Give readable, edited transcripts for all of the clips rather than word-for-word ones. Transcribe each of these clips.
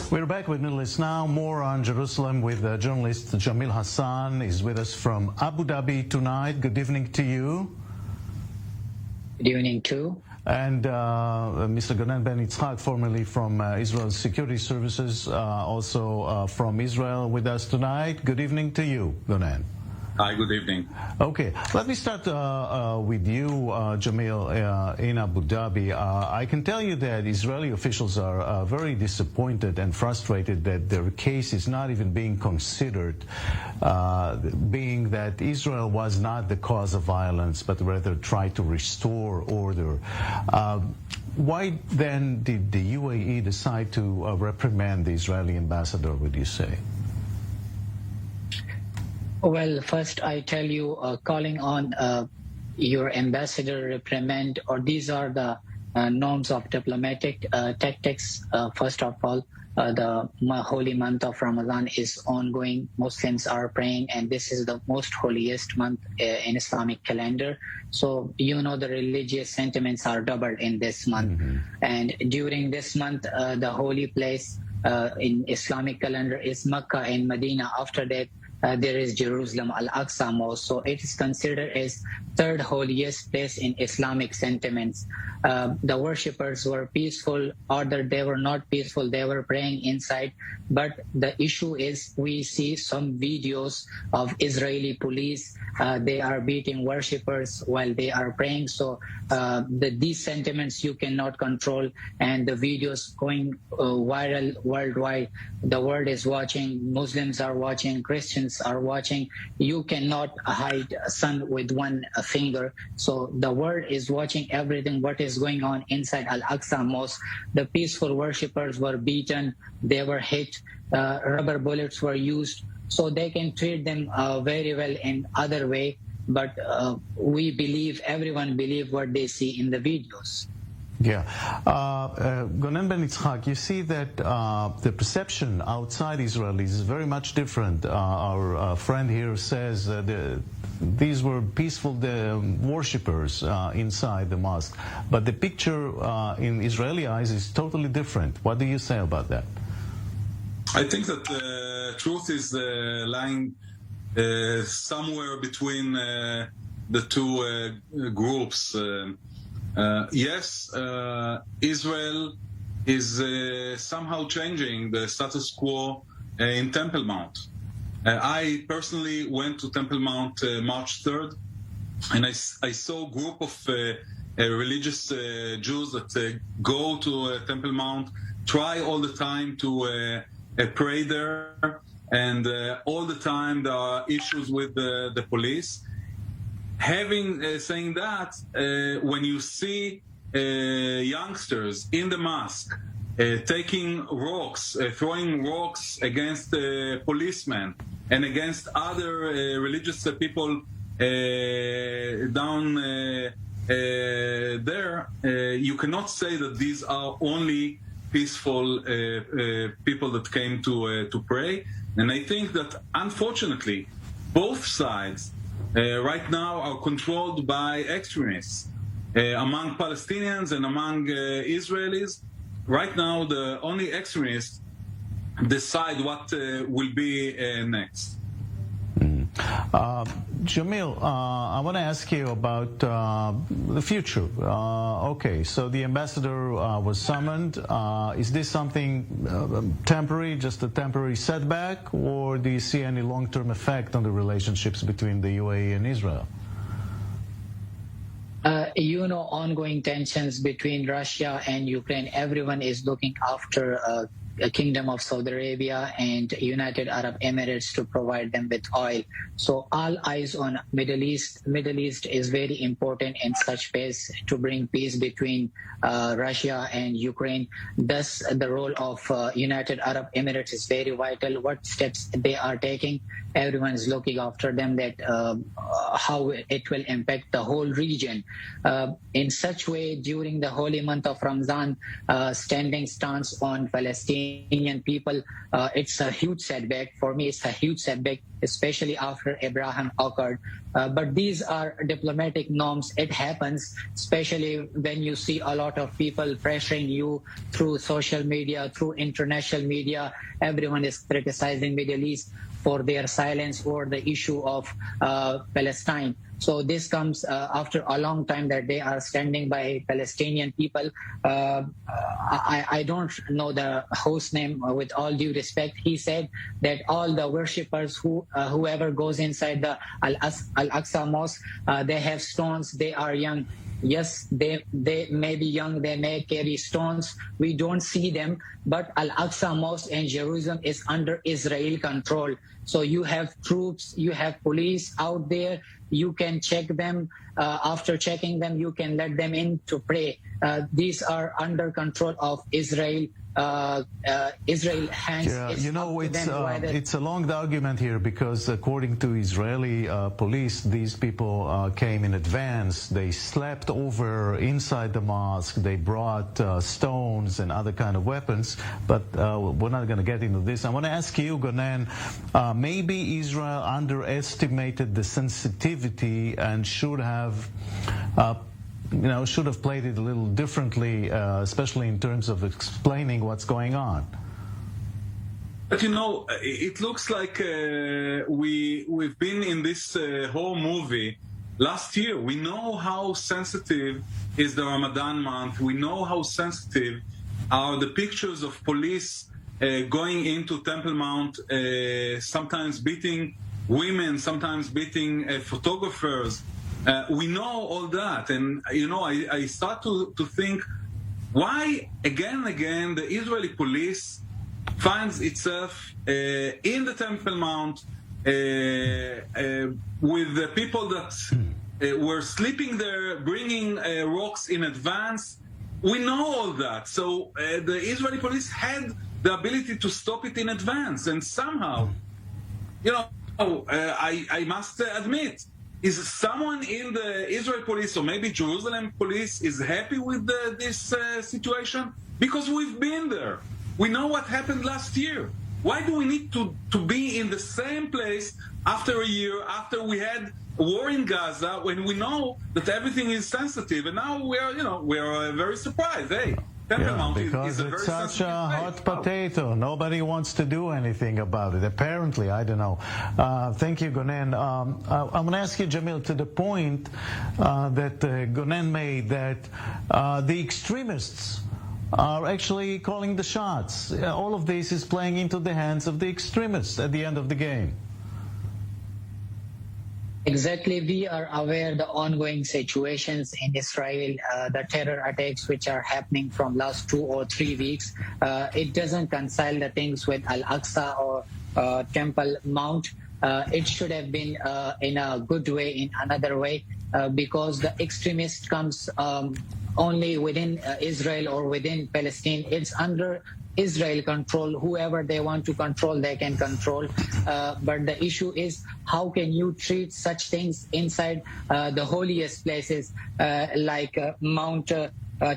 We're back with Middle East Now. More on Jerusalem with journalist Jamil Hassan. Is with us from Abu Dhabi tonight. Good evening to you. Good evening too. And Mr. Gonen Ben Yitzhak, formerly from Israel Security Services, also from Israel with us tonight. Good evening to you, Gonen. Hi, good evening. Okay, let me start with you, Jamil, in Abu Dhabi. I can tell you that Israeli officials are very disappointed and frustrated that their case is not even being considered, being that Israel was not the cause of violence, but rather tried to restore order. Why then did the UAE decide to reprimand the Israeli ambassador, would you say? Well, first I tell you, calling on your ambassador reprimand, or these are the norms of diplomatic tactics. First of all, the holy month of Ramadan is ongoing. Muslims are praying, and this is the most holiest month in Islamic calendar. So, you know, the religious sentiments are doubled in this month. Mm-hmm. And during this month, the holy place in Islamic calendar is Mecca and Medina. After that, there is Jerusalem, Al-Aqsa Mosque. So it is considered as third holiest place in Islamic sentiments. The worshippers were peaceful, or they were not peaceful, they were praying inside. But the issue is we see some videos of Israeli police. They are beating worshippers while they are praying. So these sentiments you cannot control, and the videos going viral worldwide. The world is watching, Muslims are watching, Christians are watching. You cannot hide sun with one finger. So the world is watching everything what is going on inside Al-Aqsa Mosque. The peaceful worshippers were beaten, they were hit, rubber bullets were used. So they can treat them very well in other way. But we believe, everyone believe what they see in the videos. Yeah. Gonen Ben Yitzhak, you see that the perception outside Israel is very much different. Our friend here says these were peaceful worshippers inside the mosque. But the picture in Israeli eyes is totally different. What do you say about that? I think that the truth is lying somewhere between the two groups. Yes, Israel is somehow changing the status quo in Temple Mount. I personally went to Temple Mount March 3rd, and I saw a group of religious Jews that go to Temple Mount, try all the time to pray there, and all the time there are issues with the police. Saying that, when you see youngsters in the mosque taking rocks, throwing rocks against policemen and against other religious people down there, you cannot say that these are only peaceful people that came to pray. And I think that, unfortunately, both sides right now are controlled by extremists among Palestinians and among Israelis. Right now, the only extremists decide what will be next. Jamil, I want to ask you about the future. Okay, so the ambassador was summoned. Is this something temporary, just a temporary setback, or do you see any long-term effect on the relationships between the UAE and Israel? You know, ongoing tensions between Russia and Ukraine. Everyone is looking after Kingdom of Saudi Arabia and United Arab Emirates to provide them with oil. So all eyes on Middle East. Middle East is very important in such space to bring peace between Russia and Ukraine. Thus, the role of United Arab Emirates is very vital. What steps they are taking, everyone is looking after them, that how it will impact the whole region. In such way, during the holy month of Ramadan, standing stance on Palestine Palestinian people. It's a huge setback. For me, it's a huge setback, especially after Abraham occurred. But these are diplomatic norms. It happens, especially when you see a lot of people pressuring you through social media, through international media. Everyone is criticizing Middle East for their silence over the issue of Palestine. So this comes after a long time that they are standing by Palestinian people. I don't know the host name, with all due respect. He said that all the worshippers, whoever goes inside the Al-Aqsa Mosque, they have stones, they are young. Yes, they may be young, they may carry stones. We don't see them, but Al-Aqsa Mosque in Jerusalem is under Israel control. So you have troops, you have police out there. You can check them. After checking them, you can let them in to pray. These are under control of Israel. Israel hands. Yeah, you know, it's a long argument here, because according to Israeli police, these people came in advance. They slept over inside the mosque. They brought stones and other kind of weapons. But we're not going to get into this. I want to ask you, Gonen, maybe Israel underestimated the sensitivity and should have played it a little differently, especially in terms of explaining what's going on. But it looks like we've been in this whole movie last year. We know how sensitive is the Ramadan month. We know how sensitive are the pictures of police going into Temple Mount, sometimes beating women, sometimes beating photographers. We know all that, and I start to think, why again and again the Israeli police finds itself in the Temple Mount with the people that were sleeping there, bringing rocks in advance. We know all that, so the Israeli police had the ability to stop it in advance, and somehow, I must admit, is someone in the Israel police, or maybe Jerusalem police, is happy with this situation? Because we've been there. We know what happened last year. Why do we need to be in the same place after a year, after we had a war in Gaza, when we know that everything is sensitive? And now we're very surprised. Hey, because it's such a hot potato. Nobody wants to do anything about it. Apparently, I don't know. Thank you, Gonen. I'm going to ask you, Jamil, to the point that Gonen made, that the extremists are actually calling the shots. All of this is playing into the hands of the extremists at the end of the game. Exactly. We are aware the ongoing situations in Israel, the terror attacks which are happening from last 2 or 3 weeks. It doesn't reconcile the things with Al-Aqsa or Temple Mount. It should have been in a good way, in another way, because the extremist comes only within Israel or within Palestine. It's under Israel control. Whoever they want to control, they can control. But the issue is, how can you treat such things inside the holiest places like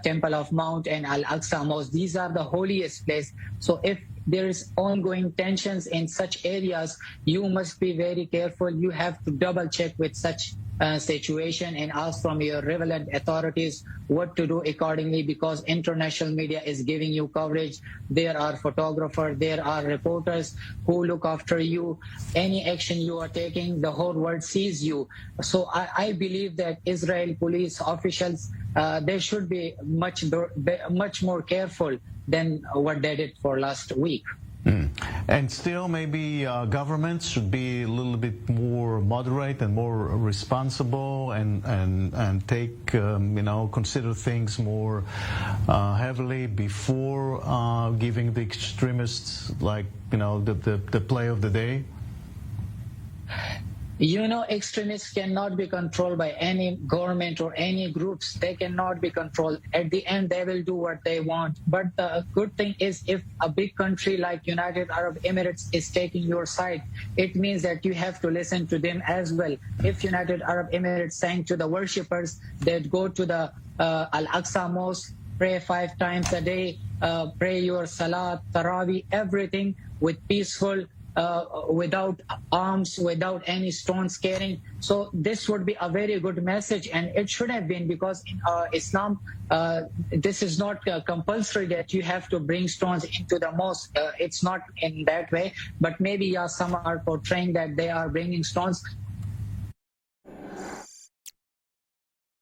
Temple of Mount and Al-Aqsa Mosque? These are the holiest place. So if there is ongoing tensions in such areas, you must be very careful. You have to double check with such situation and ask from your relevant authorities what to do accordingly, because international media is giving you coverage. There are photographers, there are reporters who look after you. Any action you are taking, the whole world sees you. So I believe that Israel police officials, they should be much more careful than what they did for last week. And still, maybe governments should be a little bit more moderate and more responsible, and take consider things more heavily before giving the extremists the play of the day. Extremists cannot be controlled by any government or any groups. They cannot be controlled. At the end, they will do what they want. But the good thing is, if a big country like United Arab Emirates is taking your side, it means that you have to listen to them as well. If United Arab Emirates saying to the worshippers that go to the Al-Aqsa Mosque, pray 5 times a day, pray your salat, tarawih, everything with peaceful, without arms, without any stones carrying. So this would be a very good message, and it should have been, because in Islam, this is not compulsory that you have to bring stones into the mosque. It's not in that way, but maybe some are portraying that they are bringing stones.